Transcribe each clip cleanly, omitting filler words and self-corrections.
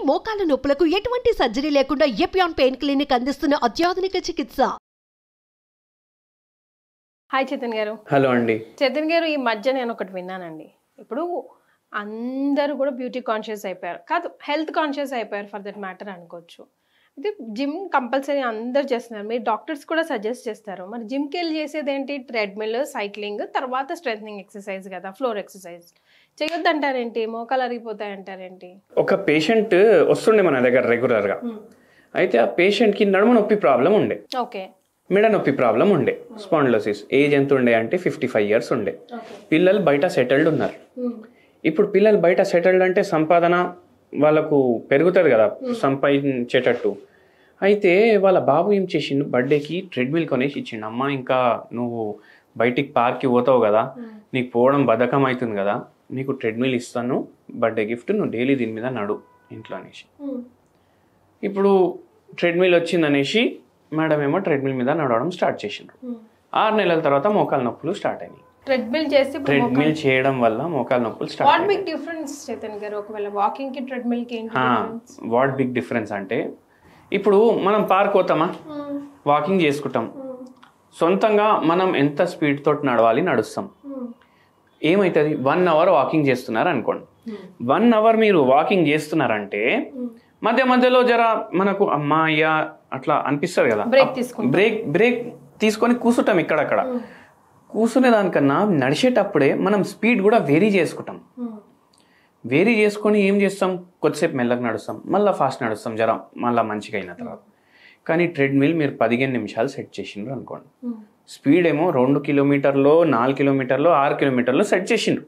మోకాల నొప్పులకు ఎటువంటి సర్జరీ లేకుండా ఎపియాన్ పెయిన్ క్లినిక్ అందిస్తున్న అత్యాధునిక చికిత్స. హాయ్ చైతన్ గారు. హలో అండి. చైతన్ గారు, ఈ మధ్య నేను ఒకటి విన్నానండి. ఇప్పుడు అందరూ కూడా బ్యూటీ కాన్షియస్ అయిపోయారు, కాదు హెల్త్ కాన్షియస్ అయిపోయారు ఫర్ దట్ మ్యాటర్ అనుకోవచ్చు. ఇది జిమ్ కంపల్సరీ అందరు చేస్తున్నారు, మీరు డాక్టర్స్ కూడా సజెస్ట్ చేస్తారు. మరి జిమ్కి వెళ్ళి చేసేది ఏంటి? ట్రెడ్మిల్, సైక్లింగ్, తర్వాత స్ట్రెంథనింగ్ ఎక్సర్సైజ్ కదా, ఫ్లోర్ ఎక్సర్సైజ్ చేయొద్దు అంటారేంటి? మోకాలు అరిగిపోతాయి అంటారేంటి? ఒక పేషెంట్ వస్తుండే మన దగ్గర రెగ్యులర్గా. అయితే ఆ పేషెంట్కి నడుము నొప్పి ప్రాబ్లం ఉండే, ఓకే, మెడ నొప్పి ప్రాబ్లం ఉండే, స్పాండిలోసిస్. ఏజ్ ఎంత ఉండే అంటే 55 years ఉండే. పిల్లలు బయట సెటిల్డ్ ఉన్నారు. ఇప్పుడు పిల్లలు బయట సెటిల్డ్ అంటే సంపాదన వాళ్ళకు పెరుగుతుంది కదా, సంపాదించేటట్టు. అయితే వాళ్ళ బాబు ఏం చేసిండు, బర్త్డేకి ట్రెడ్మిల్ కొనేసి ఇచ్చిండు. అమ్మ, ఇంకా నువ్వు బయటికి పార్క్కి పోతావు కదా, నీకు పోవడం బద్ధకం అవుతుంది కదా, నీకు ట్రెడ్మిల్ ఇస్తాను బర్త్డే గిఫ్ట్, నువ్వు డైలీ దీని మీద నడు ఇంట్లో అనేసి. ఇప్పుడు ట్రెడ్మిల్ వచ్చిందనేసి మేడం ఏమో ట్రెడ్మిల్ మీద నడవడం స్టార్ట్ చేసిండ్రు. 6 నెలల తర్వాత మోకాలు నొప్పులు స్టార్ట్ అయినాయి. ట్రెడ్మిల్ చేయడం వల్ల మోకాలు నొప్పులు స్టార్ట్ అయ్యాయి. వాట్ బిగ్ డిఫరెన్స్ చైతన్ గారు, ఒకవేళ వాకింగ్ కి ట్రెడ్మిల్ కి ఏంటి డిఫరెన్స్? వాట్ బిగ్ డిఫరెన్స్ అంటే, ఇప్పుడు మనం పార్క్ పోతామా, వాకింగ్ చేసుకుంటాం, సొంతంగా మనం ఎంత స్పీడ్ తోటి నడుస్తాం. ఏమవుతుంది, 1 hour వాకింగ్ చేస్తున్నారు అనుకోండి. 1 hour మీరు వాకింగ్ చేస్తున్నారంటే మధ్య మధ్యలో జర మనకు అమ్మా అయ్యా అట్లా అనిపిస్తుంది కదా, బ్రేక్ తీసుకొని కూర్చుంటాం. ఇక్కడక్కడ కూర్చునే దానికన్నా నడిచేటప్పుడే మనం స్పీడ్ కూడా వేరీ చేసుకుంటాం. వేరీ చేసుకొని ఏం చేస్తాం, కొద్దిసేపు మెల్లగా నడుస్తాం, మళ్ళీ ఫాస్ట్ నడుస్తాం, జర మళ్ళీ మంచిగా అయిన తర్వాత. కానీ ట్రెడ్మిల్ మీరు 15 నిమిషాలు సెట్ చేసిండ్రు అనుకోండి, స్పీడ్ ఏమో 2 కిలోమీటర్లో 4 కిలోమీటర్లో 6 కిలోమీటర్లో సెట్ చేసిండ్రు.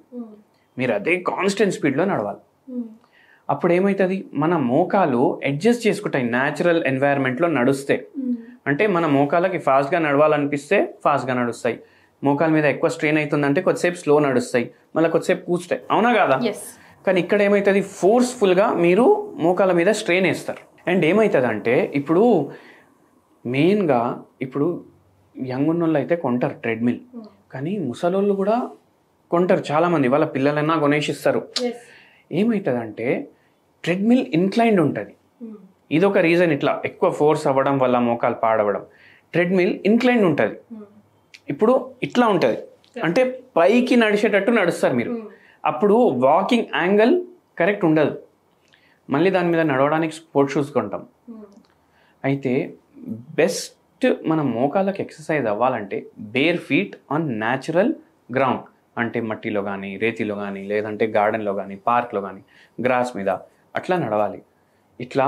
మీరు అదే కాన్స్టెంట్ స్పీడ్లో నడవాలి. అప్పుడు ఏమవుతుంది, మన మోకాలు అడ్జస్ట్ చేసుకుంటాయి న్యాచురల్ ఎన్వైరన్మెంట్లో నడుస్తే. అంటే మన మోకాలకి ఫాస్ట్గా నడవాలనిపిస్తే ఫాస్ట్గా నడుస్తాయి, మోకాల మీద ఎక్కువ స్ట్రెయిన్ అవుతుందంటే కొద్దిసేపు స్లో నడుస్తాయి, మళ్ళీ కొద్దిసేపు కూర్చుంటాయి. అవునా కాదా? కానీ ఇక్కడ ఏమవుతుంది, ఫోర్స్ఫుల్గా మీరు మోకాల మీద స్ట్రెయిన్ వేస్తారు. అండ్ ఏమవుతుంది అంటే, ఇప్పుడు మెయిన్గా ఇప్పుడు యంగ్ ఉన్నోళ్ళు అయితే కొంటారు ట్రెడ్మిల్, కానీ ముసలోళ్ళు కూడా కొంటారు చాలామంది, వాళ్ళ పిల్లలైనా కొనేసిస్తారు. ఏమవుతుందంటే ట్రెడ్మిల్ ఇన్క్లైన్డ్ ఉంటుంది. ఇదొక రీజన్, ఇట్లా ఎక్కువ ఫోర్స్ అవ్వడం వల్ల మోకాలు పాడవడం. ట్రెడ్మిల్ ఇన్క్లైన్డ్ ఉంటుంది. ఇప్పుడు ఇట్లా ఉంటుంది అంటే పైకి నడిచేటట్టు నడుస్తారు మీరు, అప్పుడు వాకింగ్ యాంగిల్ కరెక్ట్ ఉండదు. మళ్ళీ దాని మీద నడవడానికి స్పోర్ట్స్ షూస్ కొంటాం. అయితే బెస్ట్ మన మోకాళ్ళకి ఎక్సర్సైజ్ అవ్వాలంటే bare feet on natural ground, అంటే మట్టిలో కానీ, రేతిలో కానీ, లేదంటే గార్డెన్లో కానీ, పార్క్లో కానీ, గ్రాస్ మీద అట్లా నడవాలి. ఇట్లా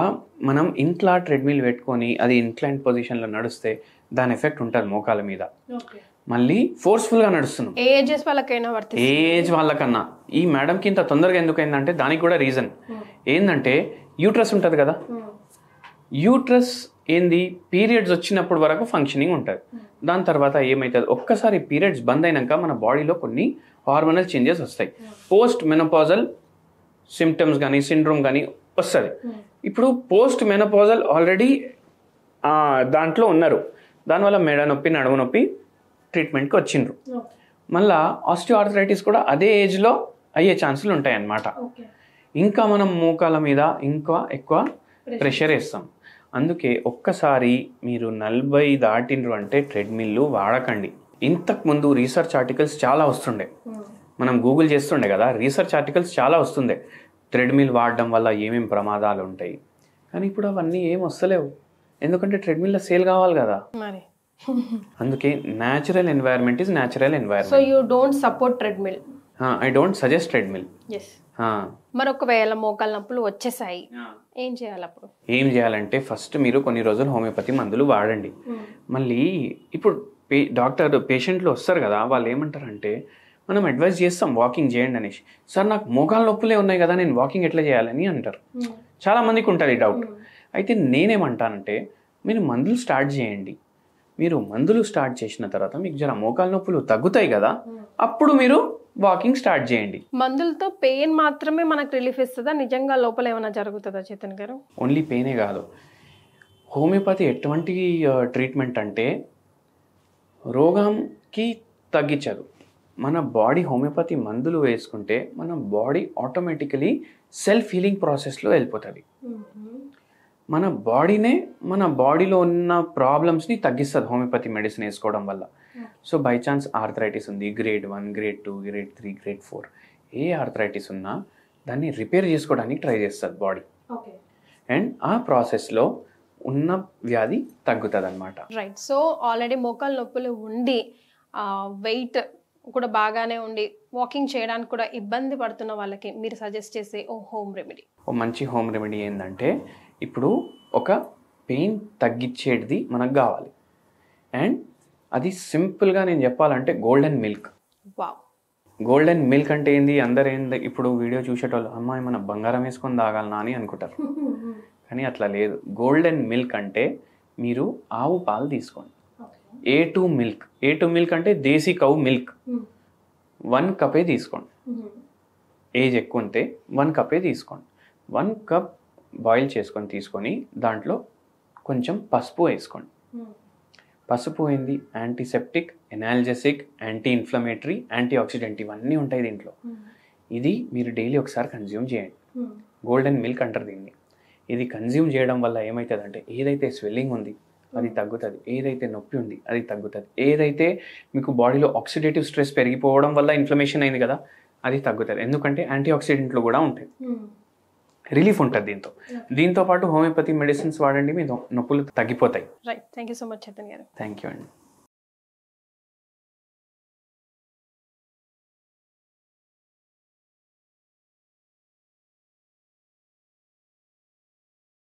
మనం ఇంట్లో ట్రెడ్మిల్ పెట్టుకొని అది ఇన్క్లైన్ పొజిషన్లో నడిస్తే దాని ఎఫెక్ట్ ఉంటుంది మోకాల మీద. మళ్ళీ ఫోర్స్ఫుల్గా నడుస్తున్నాం. ఏజ్ వాళ్ళకన్నా ఈ మేడంకి ఇంత తొందరగా ఎందుకైందంటే దానికి కూడా రీజన్ ఏంటంటే, యూట్రస్ ఉంటుంది కదా, యూట్రస్ ఏంది పీరియడ్స్ వచ్చినప్పుడు వరకు ఫంక్షనింగ్ ఉంటుంది. దాని తర్వాత ఏమవుతుంది, ఒక్కసారి పీరియడ్స్ బంద్ అయినాక మన బాడీలో కొన్ని హార్మోనల్ చేంజెస్ వస్తాయి. పోస్ట్ మెనోపాజల్ సిమ్టమ్స్ కానీ సిండ్రోమ్ కానీ వస్తుంది. ఇప్పుడు పోస్ట్ మెనోపాజల్ ఆల్రెడీ దాంట్లో ఉన్నారు, దానివల్ల మెడ నొప్పి, నడుము నొప్పి ట్రీట్మెంట్కి వచ్చిండ్రు. మళ్ళీ ఆస్టియోఆర్థరైటిస్ కూడా అదే ఏజ్లో అయ్యే ఛాన్సులు ఉంటాయి అన్నమాట. ఇంకా మనం మోకాల మీద ఇంకా ఎక్కువ ప్రెషర్ వేస్తాం. అందుకే ఒక్కసారి మీరు 40 దాటిండ్రు అంటే ట్రెడ్మిల్లు వాడకండి. ఇంతకుముందు రీసెర్చ్ ఆర్టికల్స్ చాలా వస్తుండే, మనం గూగుల్ చేస్తుండే కదా, రీసెర్చ్ ఆర్టికల్స్ చాలా వస్తుండే ట్రెడ్మిల్ వాడడం వల్ల ఏమేమి ప్రమాదాలు ఉంటాయి. కానీ ఇప్పుడు అవన్నీ ఏం వస్తలేవు, ఎందుకంటే ట్రెడ్మిల్లో సేల్ కావాలి కదా. అందుకే natural environment is natural environment. So you don't support treadmill? I don't suggest treadmill. మరి ఒకవేళ మోకాలు నొప్పులు వచ్చేసాయి, ఏం చేయాలి అప్పుడు? ఏం చేయాలంటే ఫస్ట్ మీరు కొన్ని రోజులు హోమియోపతి మందులు వాడండి. మళ్ళీ ఇప్పుడు డాక్టర్ పేషెంట్లు వస్తారు కదా, వాళ్ళు ఏమంటారంటే, మనం అడ్వైస్ చేస్తాం వాకింగ్ చేయండి అనేసి. సార్ నాకు మోకాలు నొప్పులే ఉన్నాయి కదా, నేను వాకింగ్ ఎట్లా చేయాలని అంటారు. చాలా మందికి ఉంటుంది డౌట్. అయితే నేనేమంటానంటే, మీరు మందులు స్టార్ట్ చేయండి. మీరు మందులు స్టార్ట్ చేసిన తర్వాత మీకు జర మోకాలు నొప్పులు తగ్గుతాయి కదా, అప్పుడు మీరు వాకింగ్ స్టార్ట్ చేయండి. మందులతో పెయిన్ మాత్రమే మనకు రిలీఫ్ ఇస్తుందా? నిజంగా లోపల ఏమైనా జరుగుతుందా చైతన్ గారు? ఓన్లీ పెయినే కాదు, హోమియోపతి ఎటువంటి ట్రీట్మెంట్ అంటే రోగంకి తగ్గించదు, మన బాడీ హోమియోపతి మందులు వేసుకుంటే మన బాడీ ఆటోమేటికలీ సెల్ఫ్ హీలింగ్ ప్రాసెస్లో వెళ్ళిపోతుంది. మన బాడీనే మన బాడీలో ఉన్న ప్రాబ్లమ్స్ని తగ్గిస్తుంది హోమియోపతి మెడిసిన్ వేసుకోవడం వల్ల. సో బై ఛాన్స్ ఆర్థరైటిస్ ఉంది, గ్రేడ్ 1, గ్రేడ్ 2, గ్రేడ్ 3, గ్రేడ్ 4, ఏ ఆర్థరైటిస్ ఉన్నా దాన్ని రిపేర్ చేసుకోవడానికి ట్రై చేస్తుంది బాడీ. అండ్ ఆ ప్రాసెస్లో ఉన్న వ్యాధి తగ్గుతుంది అనమాట. రైట్. సో ఆల్రెడీ మోకాలు నొప్పులు ఉండి వెయిట్ కూడా బాగానే ఉండి వాకింగ్ చేయడానికి కూడా ఇబ్బంది పడుతున్న వాళ్ళకి మీరు సజెస్ట్ చేసే హోమ్ రెమెడీ? ఓ మంచి హోమ్ రెమెడీ ఏంటంటే, ఇప్పుడు ఒక పెయిన్ తగ్గించేది మనకు కావాలి. అండ్ అది సింపుల్గా నేను చెప్పాలంటే golden milk. Wow. Golden milk అంటే ఏంది, అందరు ఏంది ఇప్పుడు వీడియో చూసేటోళ్ళు అమ్మాయి మన బంగారం వేసుకొని తాగాలనా అని అనుకుంటారు. కానీ అట్లా లేదు. గోల్డెన్ మిల్క్ అంటే మీరు ఆవు పాలు తీసుకోండి. A2 milk. A2 మిల్క్ అంటే దేశీ కౌ మిల్క్. 1 కప్పే తీసుకోండి. ఏజ్ ఎక్కువ ఉంటే 1 కప్పే తీసుకోండి. 1 కప్ బాయిల్ చేసుకొని తీసుకొని దాంట్లో కొంచెం పసుపు వేసుకోండి. పసుపు ఏంది, antiseptic, ఎనాల్జెసిక్, anti inflammatory, anti oxidant ఇవన్నీ ఉంటాయి దీంట్లో. ఇది మీరు డైలీ ఒకసారి కన్జ్యూమ్ చేయండి. గోల్డెన్ మిల్క్ అంటారు దీన్ని. ఇది కన్జ్యూమ్ చేయడం వల్ల ఏమవుతుందంటే, ఏదైతే స్వెల్లింగ్ ఉంది అది తగ్గుతుంది, ఏదైతే నొప్పి ఉంది అది తగ్గుతుంది, ఏదైతే మీకు బాడీలో ఆక్సిడేటివ్ స్ట్రెస్ పెరిగిపోవడం వల్ల ఇన్ఫ్లమేషన్ అయింది కదా అది తగ్గుతుంది. ఎందుకంటే యాంటీ ఆక్సిడెంట్లు కూడా ఉంటాయి. రిలీఫ్ ఉంటుంది దీంతో పాటు హోమియోపతి మెడిసిన్స్ వాడండి, మీ నొప్పులు తగ్గిపోతాయి. Right. Thank you so much Chaitanya గారు. థ్యాంక్ యూ అండి.